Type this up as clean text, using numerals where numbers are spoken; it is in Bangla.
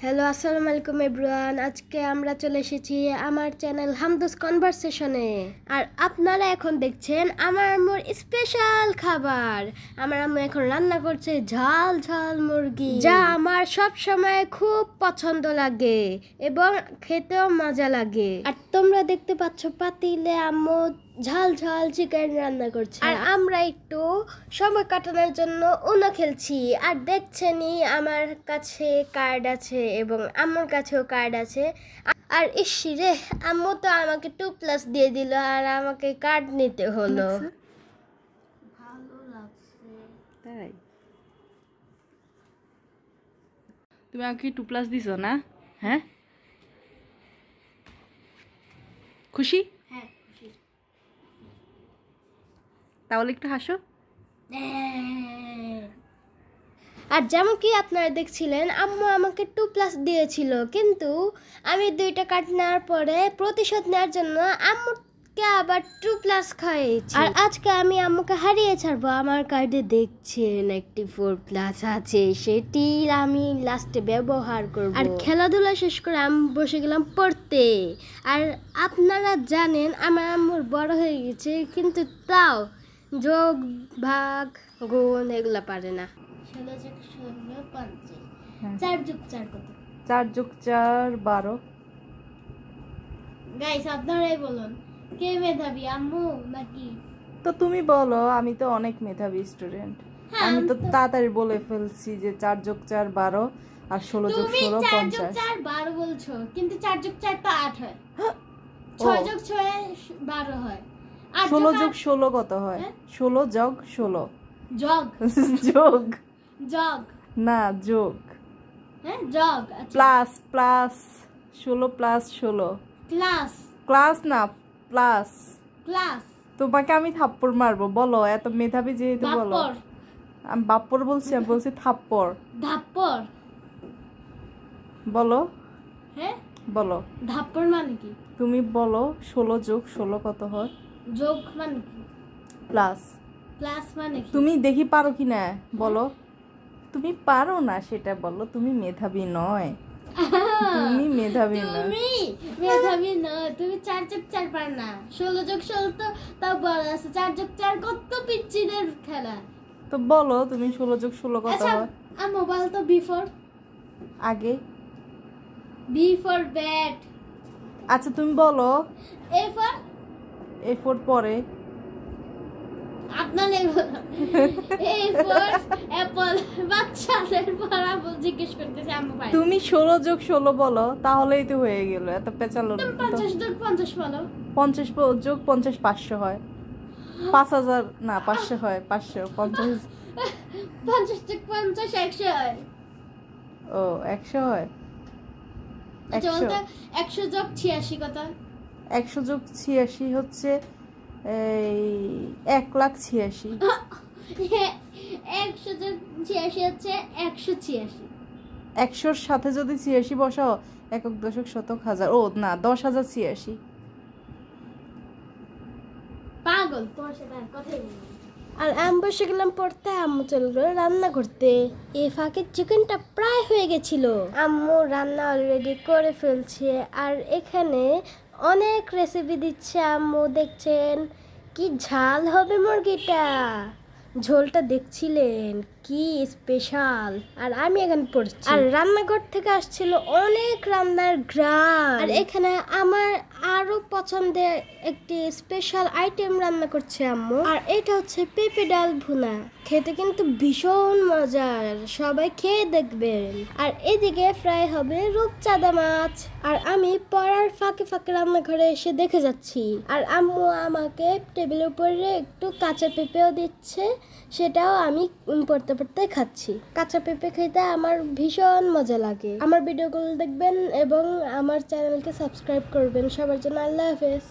হ্যালো আসসালামু আলাইকুম এভরিওয়ান। আজকে আমরা চলে এসেছি আমার চ্যানেল হামদোস কনভারসেশনে। আর আপনারা এখন দেখছেন আমার আম্মুর স্পেশাল খাবার। আমার আম্মু এখন রান্না করছে ঝাল ঝাল মুরগি, যা আমার সব সময় খুব পছন্দ লাগে এবং খেতেও মজা লাগে। আর তোমরা দেখতে পাচ্ছ পাতিলে আম্মু ঝাল ঝাল চিকেন রান্না করছে, আর আমরা একটু সময় কাটানোর জন্য উনো খেলছি। আর দেখছেনই আমার কাছে কার্ড আছে এবং আম্মুর কাছেও কার্ড আছে। আর ইসি রে, আম্মু তো আমাকে 2+ দিয়ে দিল আর আমাকে কার্ড নিতে হলো। ভালো লাগছে তাই? তুমি আমাকে 2+ দিছো না? হ্যাঁ, খুশি? হ্যাঁ খুশি। তাহলে একটু হাসো। আর যেমন কি আপনারা দেখছিলেন, আম্মু আমাকে 2+ দিয়েছিল, কিন্তু আমি 2টা কার্ড নেওয়ার পরে প্রতিশোধ নেওয়ার জন্য আম্মুকে আবার 2+ খাইয়েছি। আর আজকে আমি আম্মুকে হারিয়ে ছাড়বো। আমার কার্ডে দেখছেন একটি 4+ আছে, সেটি আমি লাস্টে ব্যবহার করব। আর খেলাধুলা শেষ করে আমি বসে গেলাম পড়তে। আর আপনারা জানেন আমার আম্মুর বড় হয়ে গেছে, কিন্তু তাও যোগ ভাগ গুণ এগুলা পারে না। 4 যোগ 4 কত? 4 যোগ 4 12। গাইস আপনারাই বলুন, কে মেধাবী, আম্মু নাকি? তো তুমি বলো, আমি তো অনেক মেধাবী স্টুডেন্ট। আমি তো তাড়াতাড়ি বলে ফেলছি যে 4 যোগ 4 12 আর 16 যোগ 16 50। 4 যোগ 50। 4 12 বলছো, কিন্তু 4 যোগ 4 তো 8 হয়। 6 যোগ 6 12 হয়। 16 যোগ 16 কত হয়? 16 যোগ 16 যোগ যোগ যোগ না যোগ। হ্যাঁ যোগ। Plus plus 16 plus 16 class class না প্লাস। ক্লাস। তোমাকে আমি থাপ্পড় মারবো, বলো। এত মেধাবী যেহেতু বলো। আমি বাপ্পর বলছি, আমি বলছি থাপ্পড়। ধাপ্পড় বলো। হ্যাঁ বলো ধাপ্পড় মানে কি? তুমি বলো 16 যোগ 16 কত হয়? যোগ মানে কি? প্লাস। প্লাস মানে কি? তুমি দেখি পারো কি না বলো। তুমি পারো না সেটা বলো। তুমি মেধাবী নয়, তুমি মেধাবী নয়। তুমি মেধাবী নয়, তুমি 4 যোগ 4 পার না। 16 যোগ 16 তো তাও বড় আছে। 4 যোগ 4 কত পিচ্চিদের খেলা। তো বলো তুমি 16 যোগ 16 কত হয়? আর মোবাইল তো বিফোর আগে। B for bat. আচ্ছা তুমি বলো এ ফর পরে। আপনার নেই বলো। A for apple. বাচ্চাদের পড়া জিজ্ঞেস করতেছে আম্মু ভাই। তুমি 16 যোগ 16 বলো, তাহলেই তো হয়ে গেল। এত পেঁচালো। 50 যোগ 50 বলো। 50 যোগ 50 500 হয়। 5000 না 500 হয়। 500 50 50 যোগ 50 100 হয়। ও 100 হয়। 100 যোগ 86 কত? 100 যোগ 86 হচ্ছে এই 1,86,000। 100 যোগ 86 হচ্ছে 186। 100-র সাথে যদি 86 বসাও, একক দশক শতক হাজার, ও না 10,086। পাগল তোমার সাথে আর কথাই বলবো না। আর আমি বসে গেলাম পড়তে, আম্মু চলে গেল রান্না করতে। এই ফাঁকে চিকেনটা প্রায় হয়ে গেছিল। আম্মু রান্না অলরেডি করে ফেলছে। আর এখানে অনেক রেসিপি দিচ্ছে আম্মু। দেখছেন কি ঝাল হবে মুরগিটা। ঝোলটা দেখছিলেন কি স্পেশাল। আর আমি এখানে পড়ছি, আর রান্নাঘর থেকে আসছিল অনেক রান্নার ঘ্রাণ। আর এখানে আমার আরো পছন্দের একটি স্পেশাল আইটেম রান্না করছে আম্মু। আর এটা হচ্ছে পেঁপে ডাল ভুনা। খেতে কিন্তু ভীষণ মজার, সবাই খেয়ে দেখবেন। আর এদিকে ফ্রাই হবে রূপচাঁদা মাছ। আর আমি পড়ার ফাঁকে ফাঁকে রান্নাঘরে এসে দেখে যাচ্ছি। আর আম্মু আমাকে টেবিলের উপরে একটু কাঁচা পেঁপেও দিচ্ছে, সেটাও আমি পড়তে পড়তে খাচ্ছি। কাঁচা পেঁপে খেতে আমার ভীষণ মজা লাগে। আমার ভিডিওগুলো দেখবেন এবং আমার চ্যানেলকে সাবস্ক্রাইব করবেন। সবার জন্য আল্লাহ হাফেজ।